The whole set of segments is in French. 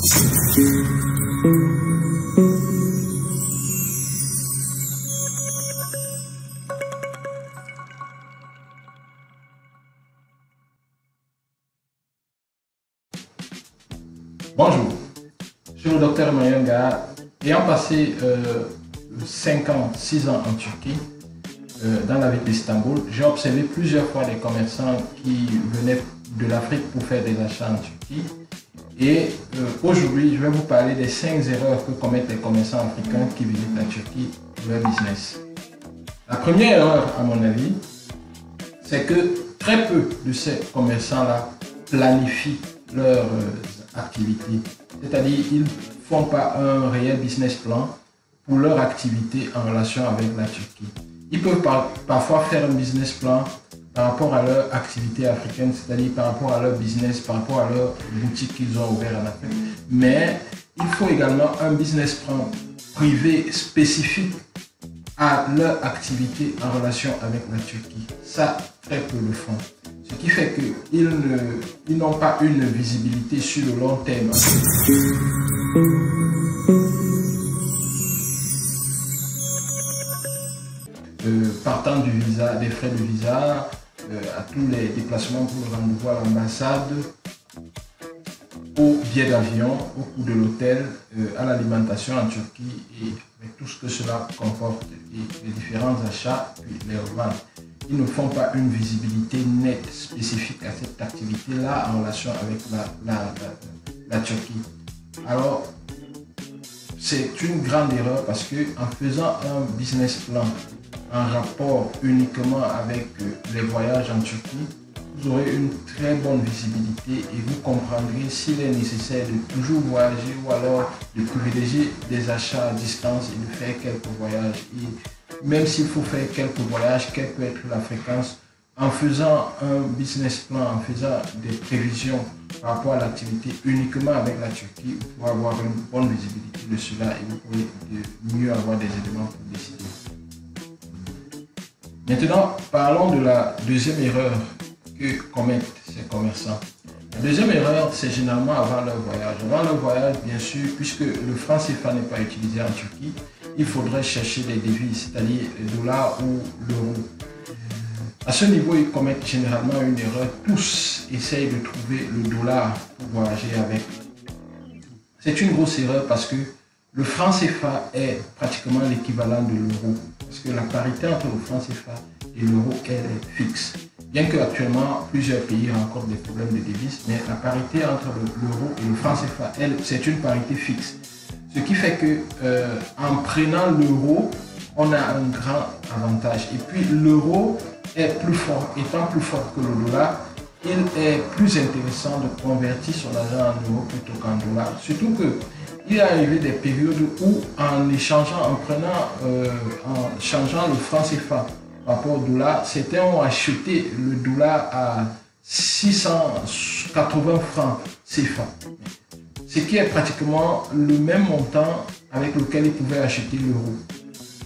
Bonjour, je suis le docteur Mayanga. Ayant passé 5 ans, 6 ans en Turquie, dans la ville d'Istanbul, j'ai observé plusieurs fois des commerçants qui venaient de l'Afrique pour faire des achats en Turquie. Et aujourd'hui, je vais vous parler des 5 erreurs que commettent les commerçants africains qui visitent la Turquie pour leur business. La première erreur, à mon avis, c'est que très peu de ces commerçants-là planifient leurs activités. C'est-à-dire, ils ne font pas un réel business plan pour leur activité en relation avec la Turquie. Ils peuvent parfois faire un business plan par rapport à leur activité africaine, c'est-à-dire par rapport à leur business, par rapport à leur boutique qu'ils ont ouvert en Afrique. Mais il faut également un business plan privé spécifique à leur activité en relation avec la Turquie. Ça, très peu le font. Ce qui fait qu'ils n'ont pas une visibilité sur le long terme. Partant du visa, des frais de visa, à tous les déplacements pour le rendez-vous à l'ambassade, au billet d'avion, au coût de l'hôtel, à l'alimentation en Turquie et avec tout ce que cela comporte, et les différents achats, puis les reventes. Ils ne font pas une visibilité nette, spécifique à cette activité-là en relation avec la Turquie. Alors, c'est une grande erreur parce que en faisant un business plan en rapport uniquement avec les voyages en Turquie, vous aurez une très bonne visibilité et vous comprendrez s'il est nécessaire de toujours voyager ou alors de privilégier des achats à distance et de faire quelques voyages. Et même s'il faut faire quelques voyages, quelle peut être la fréquence, en faisant un business plan, en faisant des prévisions par rapport à l'activité uniquement avec la Turquie, vous pourrez avoir une bonne visibilité de cela et vous pourrez mieux avoir des éléments pour décider. Maintenant, parlons de la deuxième erreur que commettent ces commerçants. La deuxième erreur, c'est généralement avant leur voyage. Avant leur voyage, bien sûr, puisque le franc CFA n'est pas utilisé en Turquie, il faudrait chercher les devises, c'est-à-dire le dollar ou l'euro. À ce niveau, ils commettent généralement une erreur. Tous essayent de trouver le dollar pour voyager avec. C'est une grosse erreur parce que le franc CFA est pratiquement l'équivalent de l'euro. Parce que la parité entre le franc CFA et l'euro, elle est fixe. Bien qu'actuellement, plusieurs pays rencontrent des problèmes de devises, mais la parité entre l'euro et le franc CFA, c'est une parité fixe. Ce qui fait que en prenant l'euro, on a un grand avantage. Et puis l'euro est plus fort, étant plus fort que le dollar, il est plus intéressant de convertir son argent en euros plutôt qu'en dollars. Surtout que il est arrivé des périodes où en échangeant, en changeant le franc CFA par rapport au dollar, certains ont acheté le dollar à 680 francs CFA. Ce qui est pratiquement le même montant avec lequel ils pouvaient acheter l'euro.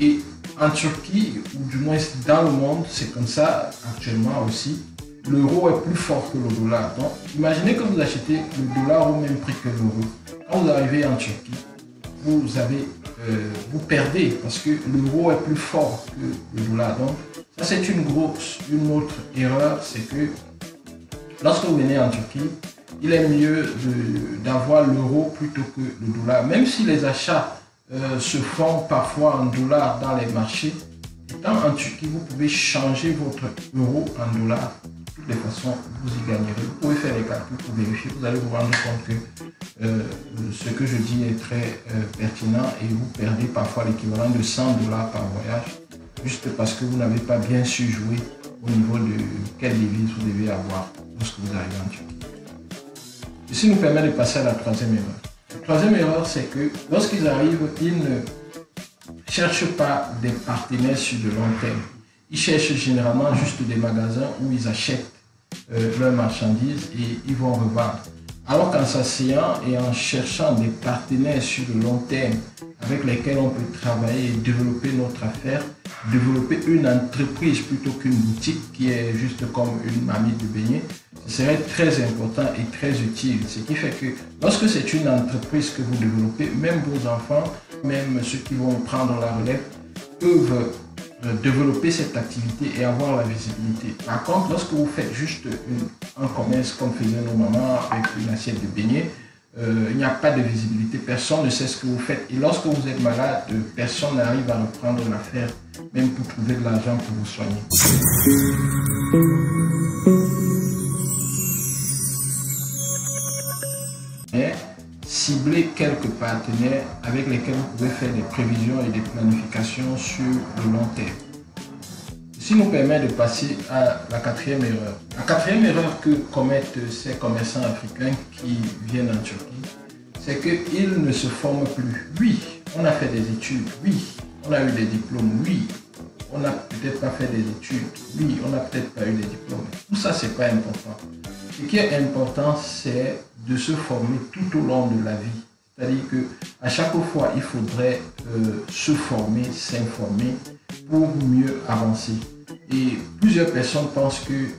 Et en Turquie, ou du moins dans le monde, c'est comme ça actuellement aussi, l'euro est plus fort que le dollar. Donc, imaginez que vous achetez le dollar au même prix que l'euro. Quand vous arrivez en Turquie, vous perdez parce que l'euro est plus fort que le dollar. Donc, ça c'est une autre erreur, c'est que lorsque vous venez en Turquie, il est mieux d'avoir l'euro plutôt que le dollar. Même si les achats se font parfois en dollars dans les marchés, étant en Turquie, vous pouvez changer votre euro en dollars. De toutes les façons, vous y gagnerez. Vous pouvez faire les calculs pour vérifier. Vous allez vous rendre compte que ce que je dis est très pertinent et vous perdez parfois l'équivalent de 100 $ par voyage juste parce que vous n'avez pas bien su jouer au niveau de quelle devise vous devez avoir lorsque vous arrivez en Turquie. Ceci nous permet de passer à la troisième erreur. La troisième erreur, c'est que lorsqu'ils arrivent, ils ne cherchent pas des partenaires sur de long terme. Ils cherchent généralement juste des magasins où ils achètent leurs marchandises et ils vont revendre. Alors qu'en s'asseyant et en cherchant des partenaires sur le long terme avec lesquels on peut travailler et développer notre affaire, développer une entreprise plutôt qu'une boutique qui est juste comme une marmite de beignets, ce serait très important et très utile. Ce qui fait que lorsque c'est une entreprise que vous développez, même vos enfants, même ceux qui vont prendre la relève, peuvent développer cette activité et avoir la visibilité. Par contre, lorsque vous faites juste un commerce comme faisaient nos mamans avec une assiette de beignets, il n'y a pas de visibilité, personne ne sait ce que vous faites. Et lorsque vous êtes malade, personne n'arrive à reprendre l'affaire, même pour trouver de l'argent pour vous soigner. Et cibler quelques partenaires avec lesquels vous pouvez faire des prévisions et des planifications sur le long terme. Ceci nous permet de passer à la quatrième erreur. La quatrième erreur que commettent ces commerçants africains qui viennent en Turquie, c'est qu'ils ne se forment plus. Oui, on a fait des études, oui, on a eu des diplômes, oui, on n'a peut-être pas fait des études, oui, on n'a peut-être pas eu des diplômes. Tout ça, c'est pas important. Ce qui est important, c'est de se former tout au long de la vie. C'est-à-dire qu'à chaque fois, il faudrait se former, s'informer pour mieux avancer. Et plusieurs personnes pensent que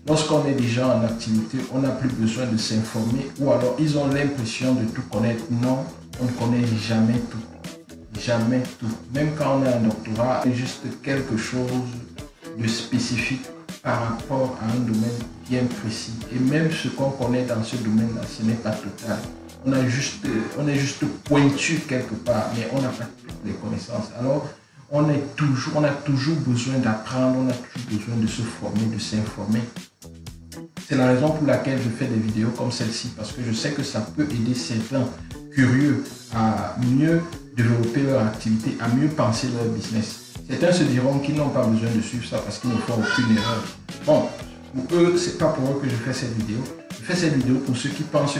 lorsqu'on est déjà en activité, on n'a plus besoin de s'informer ou alors ils ont l'impression de tout connaître. Non, on ne connaît jamais tout. Jamais tout. Même quand on a un doctorat, c'est juste quelque chose de spécifique par rapport à un domaine bien précis. Et même ce qu'on connaît dans ce domaine-là, ce n'est pas total. On est juste pointu quelque part, mais on n'a pas toutes les connaissances. Alors, on a toujours besoin d'apprendre, on a toujours besoin de se former, de s'informer. C'est la raison pour laquelle je fais des vidéos comme celle-ci, parce que je sais que ça peut aider certains curieux à mieux développer leur activité, à mieux penser leur business. Certains se diront qu'ils n'ont pas besoin de suivre ça parce qu'ils ne font aucune erreur. Bon, pour eux, c'est pas pour eux que je fais cette vidéo. Je fais cette vidéo pour ceux qui pensent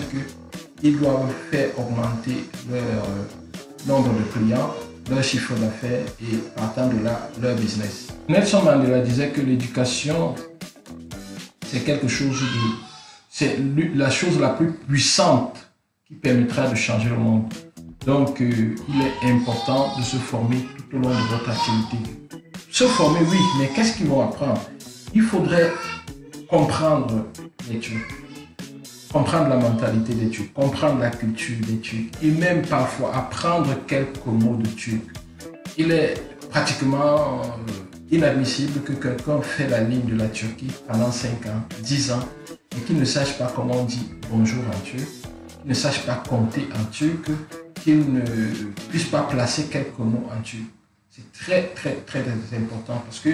qu'ils doivent faire augmenter leur nombre de clients, leur chiffre d'affaires et partant de là, leur business. Nelson Mandela disait que l'éducation, c'est quelque chose de... c'est la chose la plus puissante qui permettra de changer le monde. Donc, il est important de se former tout au long de votre activité. Se former, oui, mais qu'est-ce qu'ils vont apprendre? Il faudrait comprendre les Turcs, comprendre la mentalité des Turcs, comprendre la culture des Turcs et même parfois apprendre quelques mots de turc. Il est pratiquement inadmissible que quelqu'un fait la ligne de la Turquie pendant 5 ans, 10 ans et qu'il ne sache pas comment on dit bonjour en turc, qu'il ne sache pas compter en turc, qu'il ne puisse pas placer quelques mots en turc. C'est très important parce que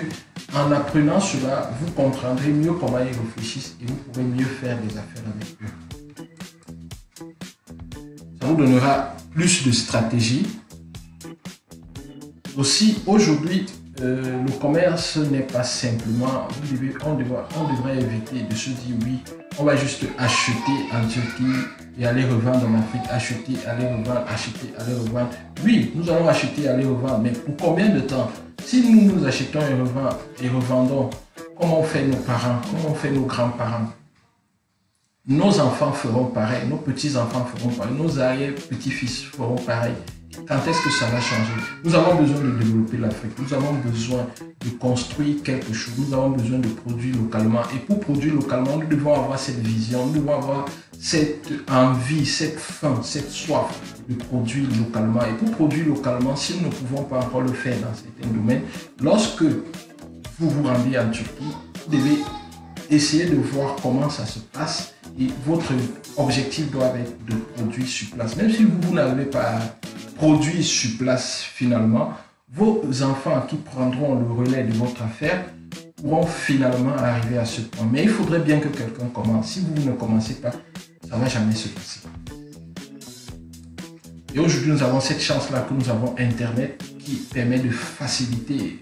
en apprenant cela, vous comprendrez mieux comment ils réfléchissent et vous pourrez mieux faire des affaires avec eux. Ça vous donnera plus de stratégie. Aussi, aujourd'hui, le commerce n'est pas simplement, on devrait éviter de se dire oui, on va juste acheter en Turquie et aller revendre en Afrique, acheter, aller revendre, acheter, aller revendre. Oui, nous allons acheter, aller revendre, mais pour combien de temps? Si nous achetons et revendons, comment on fait nos parents, comment on fait nos grands-parents? Nos enfants feront pareil, nos petits-enfants feront pareil, nos arrière-petits-fils feront pareil. Quand est-ce que ça va changer? Nous avons besoin de développer l'Afrique, nous avons besoin de construire quelque chose, nous avons besoin de produire localement. Et pour produire localement, nous devons avoir cette vision, nous devons avoir cette envie, cette faim, cette soif de produire localement. Et pour produire localement, si nous ne pouvons pas encore le faire dans certains domaines, lorsque vous vous rendez en Turquie, vous devez essayer de voir comment ça se passe et votre objectif doit être de produire sur place. Même si vous n'arrivez pas à produire sur place finalement, vos enfants qui prendront le relais de votre affaire pourront finalement arriver à ce point. Mais il faudrait bien que quelqu'un commence. Si vous ne commencez pas, ça ne va jamais se passer. Et aujourd'hui, nous avons cette chance-là que nous avons Internet qui permet de faciliter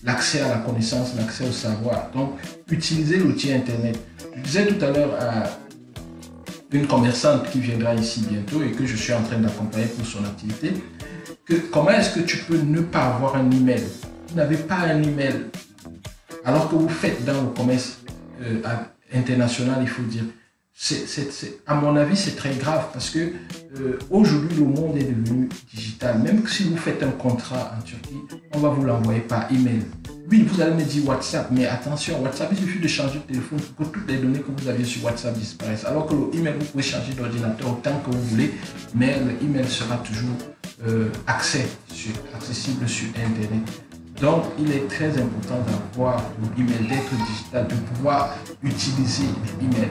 l'accès à la connaissance, l'accès au savoir. Donc, utilisez l'outil Internet. Je disais tout à l'heure à une commerçante qui viendra ici bientôt et que je suis en train d'accompagner pour son activité, que comment est-ce que tu peux ne pas avoir un email? Vous n'avez pas un email alors que vous faites dans le commerce international, il faut dire. à mon avis, c'est très grave parce que aujourd'hui, le monde est devenu digital. Même si vous faites un contrat en Turquie, on va vous l'envoyer par email. Oui, vous allez me dire WhatsApp, mais attention, WhatsApp, il suffit de changer de téléphone pour que toutes les données que vous aviez sur WhatsApp disparaissent. Alors que l'email, vous pouvez changer d'ordinateur autant que vous voulez, mais l'email sera toujours accessible sur Internet. Donc, il est très important d'avoir l'email, d'être digital, de pouvoir utiliser l'email.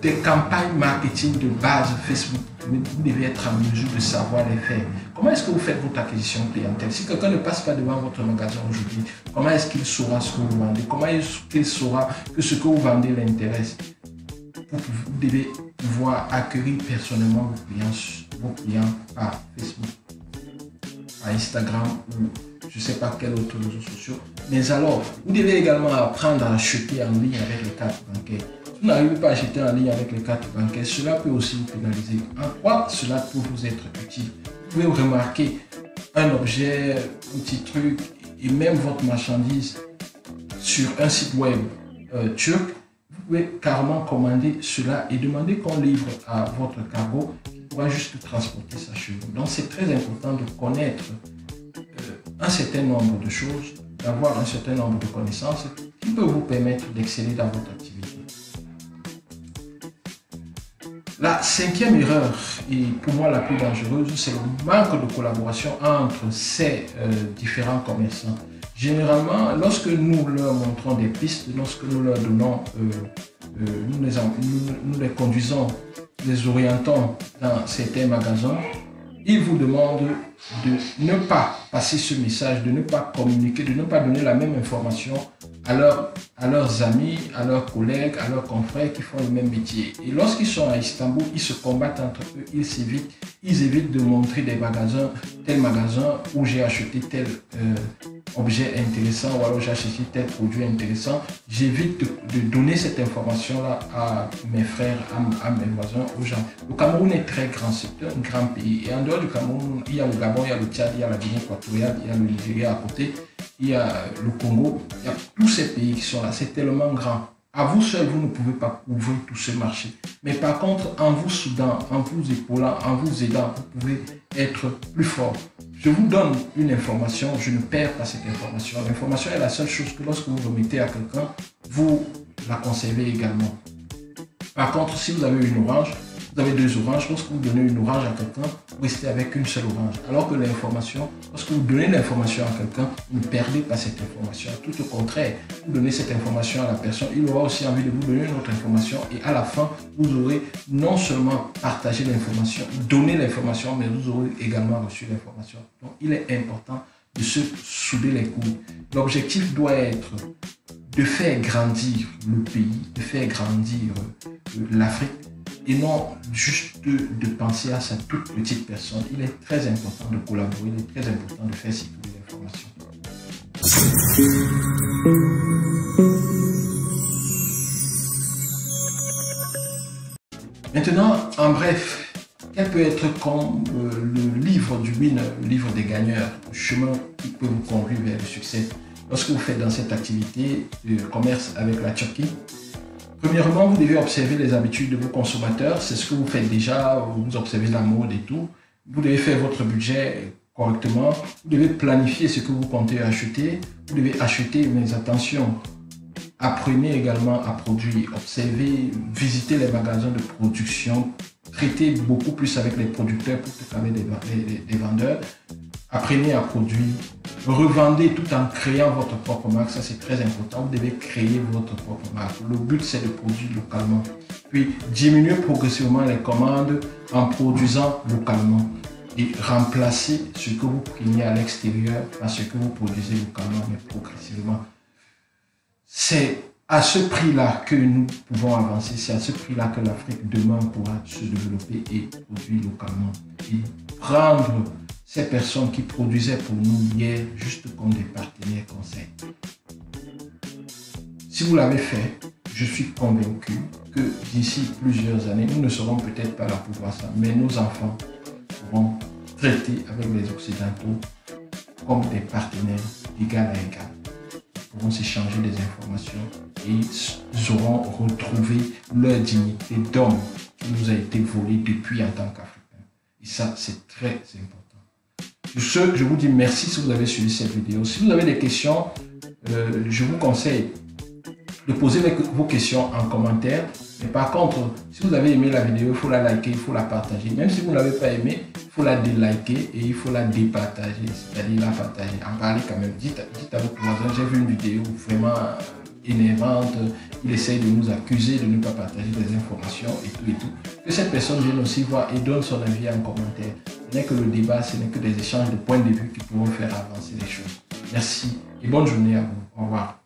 Des campagnes marketing de base Facebook, vous devez être en mesure de savoir les faire. Comment est-ce que vous faites votre acquisition clientèle? Si quelqu'un ne passe pas devant votre magasin aujourd'hui, comment est-ce qu'il saura ce que vous vendez? Comment est-ce qu'il saura que ce que vous vendez l'intéresse? Vous devez pouvoir acquérir personnellement vos clients par Facebook, par Instagram ou je ne sais pas quel autre réseau social. Mais alors, vous devez également apprendre à acheter en ligne avec les cartes bancaires. Si vous n'arrivez pas à acheter en ligne avec les cartes bancaires, cela peut aussi vous pénaliser. En quoi cela peut vous être utile? Vous pouvez remarquer un objet, un petit truc et même votre marchandise sur un site web turc. Vous pouvez carrément commander cela et demander qu'on livre à votre cargo qui pourra juste transporter ça chez vous. Donc c'est très important de connaître un certain nombre de choses, d'avoir un certain nombre de connaissances qui peut vous permettre d'exceller dans votre activité. La cinquième erreur, et pour moi la plus dangereuse, c'est le manque de collaboration entre ces différents commerçants. Généralement, lorsque nous leur montrons des pistes, lorsque nous leur donnons, nous les conduisons, les orientons dans certains magasins, ils vous demandent de ne pas passer ce message, de ne pas communiquer, de ne pas donner la même information à leurs amis, à leurs collègues, à leurs confrères qui font le même métier. Et lorsqu'ils sont à Istanbul, ils se combattent entre eux, ils évitent de montrer des magasins, tel magasin où j'ai acheté tel objet intéressant ou alors j'ai acheté tel produit intéressant. J'évite de donner cette information-là à mes frères, à mes voisins, aux gens. Le Cameroun est très grand, c'est un grand pays. Et en dehors du Cameroun, il y a le Gabon, il y a le Tchad, il y a la Guinée équatoriale, il y a le Nigeria à côté, il y a le Congo, il y a tous ces pays qui sont là. C'est tellement grand. À vous seul, vous ne pouvez pas couvrir tout ce marché. Mais par contre, en vous soudant, en vous épaulant, en vous aidant, vous pouvez être plus fort. Je vous donne une information, je ne perds pas cette information. L'information est la seule chose que lorsque vous remettez à quelqu'un, vous la conservez également. Par contre, si vous avez une orange, vous avez deux oranges, lorsque vous donnez une orange à quelqu'un, vous restez avec une seule orange. Alors que l'information, lorsque vous donnez l'information à quelqu'un, vous ne perdez pas cette information. Tout au contraire, vous donnez cette information à la personne, il aura aussi envie de vous donner une autre information et à la fin, vous aurez non seulement partagé l'information, donné l'information, mais vous aurez également reçu l'information. Donc, il est important de se souder les coudes. L'objectif doit être de faire grandir le pays, de faire grandir l'Afrique, et non juste de penser à sa toute petite personne. Il est très important de collaborer, il est très important de faire circuler l'information. Maintenant, en bref, quel peut être comme le livre du winner, le livre des gagneurs, le chemin qui peut vous conduire vers le succès lorsque vous faites dans cette activité de commerce avec la Turquie? Premièrement, vous devez observer les habitudes de vos consommateurs. C'est ce que vous faites déjà, vous observez la mode et tout. Vous devez faire votre budget correctement. Vous devez planifier ce que vous comptez acheter. Vous devez acheter, mais attention, apprenez également à produire. Observez, visitez les magasins de production. Traitez beaucoup plus avec les producteurs plutôt qu'avec des vendeurs. Apprenez à produire. Revendez tout en créant votre propre marque, ça c'est très important. Vous devez créer votre propre marque. Le but c'est de produire localement. Puis diminuer progressivement les commandes en produisant localement et remplacer ce que vous preniez à l'extérieur par ce que vous produisez localement, mais progressivement. C'est à ce prix-là que nous pouvons avancer, c'est à ce prix-là que l'Afrique demain pourra se développer et produire localement. Et prendre ces personnes qui produisaient pour nous hier juste comme des partenaires conseils. Si vous l'avez fait, je suis convaincu que d'ici plusieurs années, nous ne serons peut-être pas là pour voir ça, mais nos enfants pourront traiter avec les Occidentaux comme des partenaires d'égal à égal. Ils pourront s'échanger des informations, et ils auront retrouvé leur dignité d'homme qui nous a été volée depuis en tant qu'Africains. Et ça, c'est très important. Sur ce, je vous dis merci si vous avez suivi cette vidéo. Si vous avez des questions, je vous conseille de poser vos questions en commentaire. Mais par contre, si vous avez aimé la vidéo, il faut la liker, il faut la partager. Même si vous ne l'avez pas aimé, il faut la déliker et il faut la départager, c'est-à-dire la partager. En parler quand même. Dites à votre voisin, j'ai vu une vidéo vraiment énervante. Il essaye de nous accuser de ne pas partager des informations et tout et tout. Que cette personne vienne aussi voir et donne son avis en commentaire. Ce n'est que le débat, ce n'est que des échanges de points de vue qui pourront faire avancer les choses. Merci et bonne journée à vous. Au revoir.